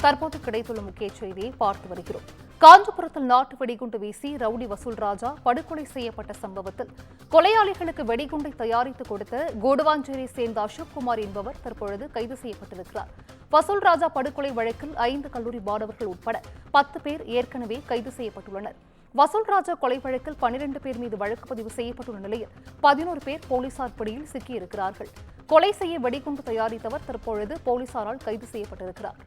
தற்போது கிடைத்துள்ள முக்கிய செய்தியை பார்த்து வருகிறோம். காஞ்சிபுரத்தில் நாட்டு வெடிகுண்டு வீசி ரவுடி வசூல் ராஜா படுகொலை செய்யப்பட்ட சம்பவத்தில் கொலையாளிகளுக்கு வெடிகுண்டை தயாரித்து கொடுத்த கோடுவாஞ்சேரியை சேர்ந்த அசோக்குமார் என்பவர் தற்பொழுது கைது செய்யப்பட்டிருக்கிறார். வசூல் ராஜா படுகொலை வழக்கில் 5 கல்லூரி மாணவர்கள் உட்பட 10 பேர் ஏற்கனவே கைது செய்யப்பட்டுள்ளனர். வசூல் ராஜா கொலை வழக்கில் 12 பேர் மீது வழக்கு பதிவு செய்யப்பட்டுள்ள நிலையில் 11 பேர் போலீசார் பிடியில் சிக்கியிருக்கிறார்கள். கொலை செய்ய வெடிகுண்டு தயாரித்தவர் தற்பொழுது போலீசாரால் கைது செய்யப்பட்டிருக்கிறார்.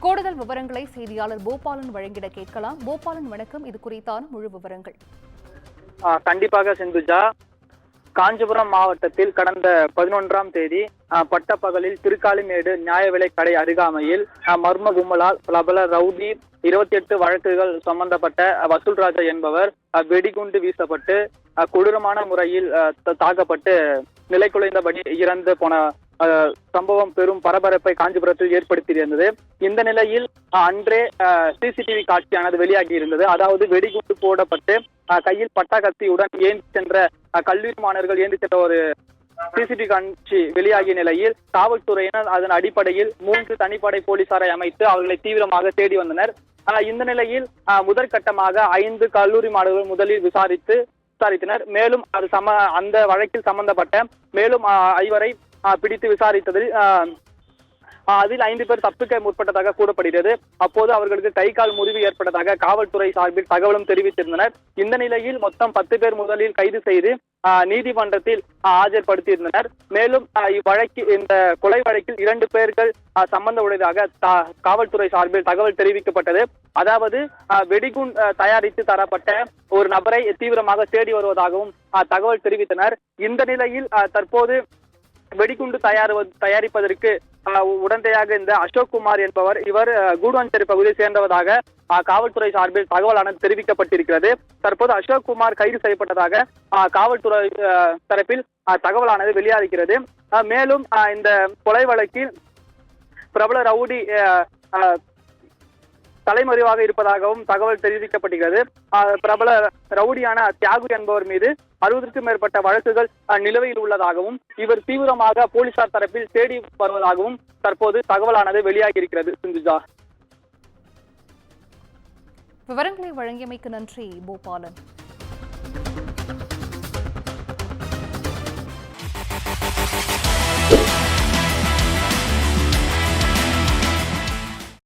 கூடுதல் விவரங்களை செய்தியாளர் பூபாலன் வழங்கிட கேட்கலாம். பூபாலன், வணக்கம். இது குறித்தான முழு விவரங்கள். கண்டிப்பாக சிந்துஜா. காஞ்சிபுரம் மாவட்டத்தில் கடந்த 11ஆம் தேதி பட்டப்பகலில் திருக்காலிமேடு நியாய விலை கடை அருகாமையில் மர்ம கும்பலால் பிரபல ரவுடி 28 வழக்குகள் சம்பந்தப்பட்ட வசூல் ராஜா என்பவர் வெடிகுண்டு வீசப்பட்டு கொடூரமான முறையில் தாக்கப்பட்டு நிலை குலைந்தபடி இறந்து போன சம்பவம் பெரும் பரபரப்பை காஞ்சிபுரத்தில் ஏற்படுத்தியிருந்தது. இந்த நிலையில் அன்றே சிசிடிவி காட்சியானது வெளியாகி இருந்தது. அதாவது வெடிகுண்டு போடப்பட்டு கையில் பட்டாக்கத்தியுடன் ஏந்தி சென்ற கல்லூரி மாணவர்கள் ஏந்தி சென்ற ஒரு சிசிடிவி காட்சி வெளியாகிய நிலையில் காவல்துறையினர் அதன் அடிப்படையில் 3 தனிப்படை போலீசாரை அமைத்து அவர்களை தீவிரமாக தேடி வந்தனர். இந்த நிலையில் முதற்கட்டமாக 5 கல்லூரி மாணவர்கள் முதலில் விசாரித்தனர். மேலும் அந்த வழக்கில் சம்பந்தப்பட்ட மேலும் 5 பிடித்து விசாரித்ததில் அதில் 5 பேர் தப்பிக்க முற்பட்டதாக கூறப்படுகிறது. அப்போது அவர்களுக்கு கை கால் முறிவு ஏற்பட்டதாக காவல்துறை சார்பில் தகவலும் தெரிவித்திருந்தனர். இந்த நிலையில் மொத்தம் 10 பேர் முதலில் கைது செய்து நீதிமன்றத்தில் ஆஜர்படுத்தியிருந்தனர். மேலும் இந்த கொலை வழக்கில் 2 பேர்கள் சம்பந்தம் உள்ளதாக காவல்துறை சார்பில் தகவல் தெரிவிக்கப்பட்டது. அதாவது வெடிகுண்டு தயாரித்து தரப்பட்ட ஒரு நபரை தீவிரமாக தேடி வருவதாகவும் தகவல் தெரிவித்தனர். இந்த நிலையில் தற்போது வெடிகுண்டு தயாரிப்பதற்கு உடந்தையாக இந்த அசோக்குமார் என்பவர் இவர் கூடுவாஞ்சேரி பகுதியை சேர்ந்தவதாக காவல்துறை சார்பில் தகவலானது தெரிவிக்கப்பட்டிருக்கிறது. தற்போது அசோக்குமார் கைது செய்யப்பட்டதாக காவல்துறை தரப்பில் தகவலானது வெளியாகிறது. மேலும் இந்த கொலை வழக்கில் பிரபல ரவுடி தலைமறைவாக இருப்பதாகவும் தகவல் தெரிவிக்கப்பட்டிருக்கிறது. பிரபல ரவுடியான தியாகு என்பவர் மீது 60க்கும் மேற்பட்ட வழக்குகள் நிலுவையில் உள்ளதாகவும் இவர் தீவிரமாக போலீசார் தரப்பில் தேடி வருவதாகவும் தற்போது தகவலானது வெளியாகி இருக்கிறது. சிந்துஜா, விவரங்களை வழங்கியமைக்கு நன்றி பூபாலன்.